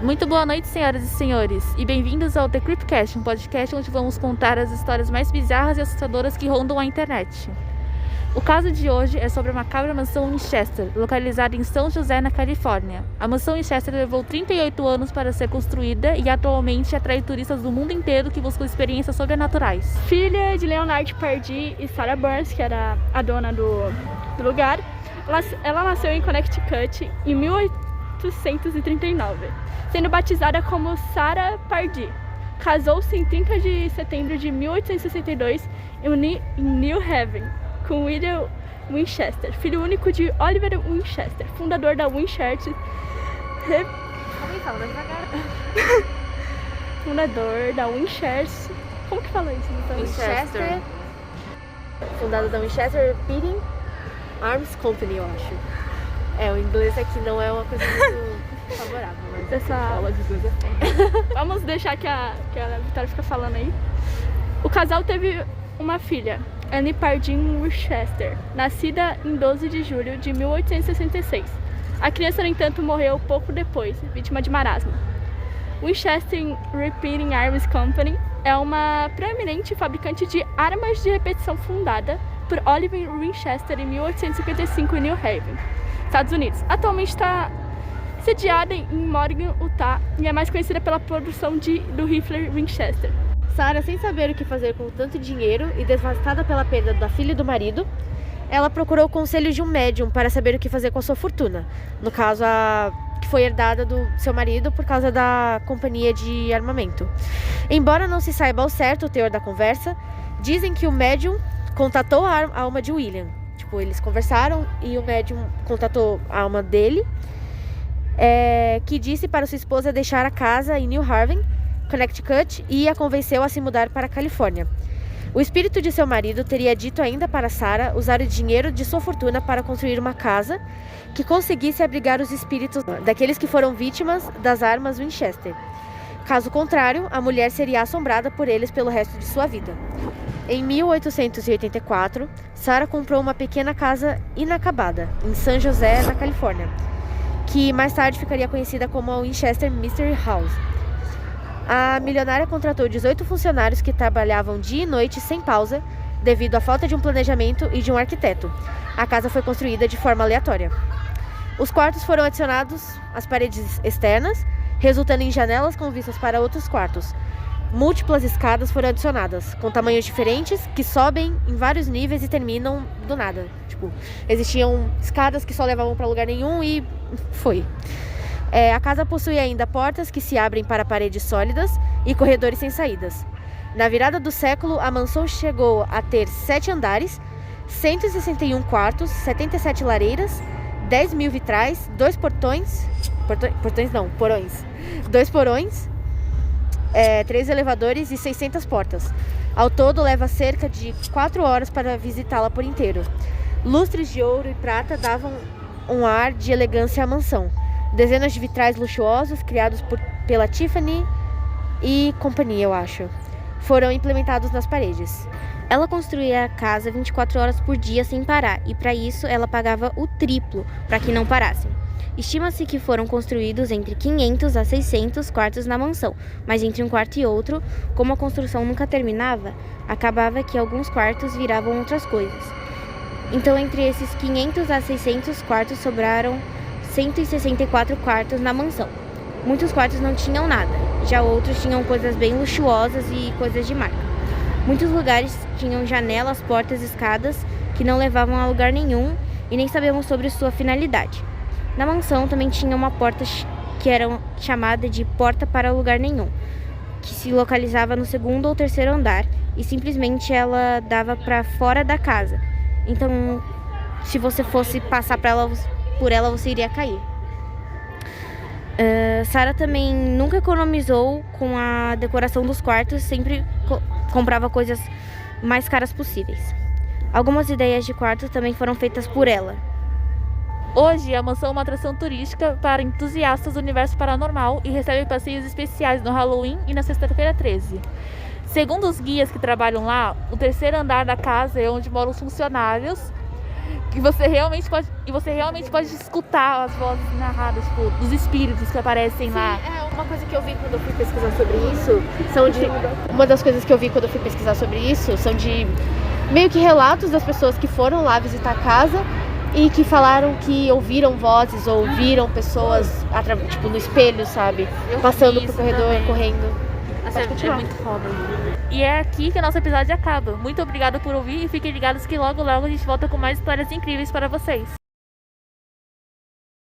Muito boa noite, senhoras e senhores, e bem-vindos ao The Creepcast, um podcast onde vamos contar as histórias mais bizarras e assustadoras que rondam a internet. O caso de hoje é sobre a macabra mansão Winchester, localizada em São José, na Califórnia. A mansão Winchester levou 38 anos para ser construída e atualmente atrai turistas do mundo inteiro que buscam experiências sobrenaturais. Filha de Leonard Pardee e Sarah Burns, que era a dona do lugar, ela nasceu em Connecticut em 1839, sendo batizada como Sarah Pardee. Casou-se em 30 de setembro de 1862 em New Haven, com William Winchester, filho único de Oliver Winchester, fundador da Winchester. Fundador da Winchester. Como que fala isso? Winchester. Fundador da Winchester Beating Arms Company, eu acho. O inglês aqui não é uma coisa muito favorável, mas essa aula de inglês é Vamos deixar que a Vitória fica falando aí. O casal teve uma filha, Anne Pardee Winchester, nascida em 12 de julho de 1866. A criança, no entanto, morreu pouco depois, vítima de marasmo. Winchester Repeating Arms Company é uma proeminente fabricante de armas de repetição fundada por Oliver Winchester em 1855 em New Haven, Estados Unidos. Atualmente está sediada em Morgan, Utah, e é mais conhecida pela produção do rifle Winchester. Sarah, sem saber o que fazer com tanto dinheiro e devastada pela perda da filha e do marido, ela procurou o conselho de um médium para saber o que fazer com a sua fortuna. No caso, que foi herdada do seu marido por causa da companhia de armamento. Embora não se saiba ao certo o teor da conversa, dizem que o médium contatou a alma de William. Eles conversaram e o médium contatou a alma dele, que disse para sua esposa deixar a casa em New Haven, Connecticut, e a convenceu a se mudar para a Califórnia. O espírito de seu marido teria dito ainda para Sarah usar o dinheiro de sua fortuna para construir uma casa que conseguisse abrigar os espíritos daqueles que foram vítimas das armas Winchester. Caso contrário, a mulher seria assombrada por eles pelo resto de sua vida. Em 1884, Sarah comprou uma pequena casa inacabada em São José, na Califórnia, que mais tarde ficaria conhecida como a Winchester Mystery House. A milionária contratou 18 funcionários que trabalhavam dia e noite sem pausa, devido à falta de um planejamento e de um arquiteto. A casa foi construída de forma aleatória. Os quartos foram adicionados às paredes externas, resultando em janelas com vistas para outros quartos. Múltiplas escadas foram adicionadas, com tamanhos diferentes, que sobem em vários níveis e terminam do nada. Existiam escadas que só levavam para lugar nenhum e foi. A casa possui ainda portas que se abrem para paredes sólidas e corredores sem saídas. Na virada do século, a mansão chegou a ter 7 andares, 161 quartos, 77 lareiras, 10.000 vitrais, 2 porões, 2 porões, 3 elevadores e 600 portas. Ao todo, leva cerca de 4 horas para visitá-la por inteiro. Lustres de ouro e prata davam um ar de elegância à mansão. Dezenas de vitrais luxuosos, criados pela Tiffany e companhia, eu acho, foram implementados nas paredes. Ela construía a casa 24 horas por dia sem parar, e para isso ela pagava o triplo para que não parassem. Estima-se que foram construídos entre 500 a 600 quartos na mansão, mas entre um quarto e outro, como a construção nunca terminava, acabava que alguns quartos viravam outras coisas. Então, entre esses 500 a 600 quartos sobraram 164 quartos na mansão. Muitos quartos não tinham nada, já outros tinham coisas bem luxuosas e coisas de marca. Muitos lugares tinham janelas, portas, escadas que não levavam a lugar nenhum e nem sabemos sobre sua finalidade. Na mansão também tinha uma porta que era chamada de porta para lugar nenhum, que se localizava no 2º ou 3º andar e simplesmente ela dava para fora da casa. Então, se você fosse passar por ela, você iria cair. Sarah também nunca economizou com a decoração dos quartos, sempre comprava coisas mais caras possíveis. Algumas ideias de quartos também foram feitas por ela. Hoje, a mansão é uma atração turística para entusiastas do universo paranormal e recebe passeios especiais no Halloween e na Sexta-feira 13. Segundo os guias que trabalham lá, o 3º andar da casa é onde moram os funcionários que você realmente pode escutar as vozes narradas, tipo, dos espíritos que aparecem lá. É uma coisa que eu vi quando eu fui pesquisar sobre isso, uma das coisas que eu vi quando eu fui pesquisar sobre isso são de meio que relatos das pessoas que foram lá visitar a casa e que falaram que ouviram vozes ou viram pessoas tipo no espelho, sabe? Passando pro corredor, também. correndo. Essa é muito foda. E é aqui que o nosso episódio acaba. Muito obrigada por ouvir e fiquem ligados que logo a gente volta com mais histórias incríveis para vocês.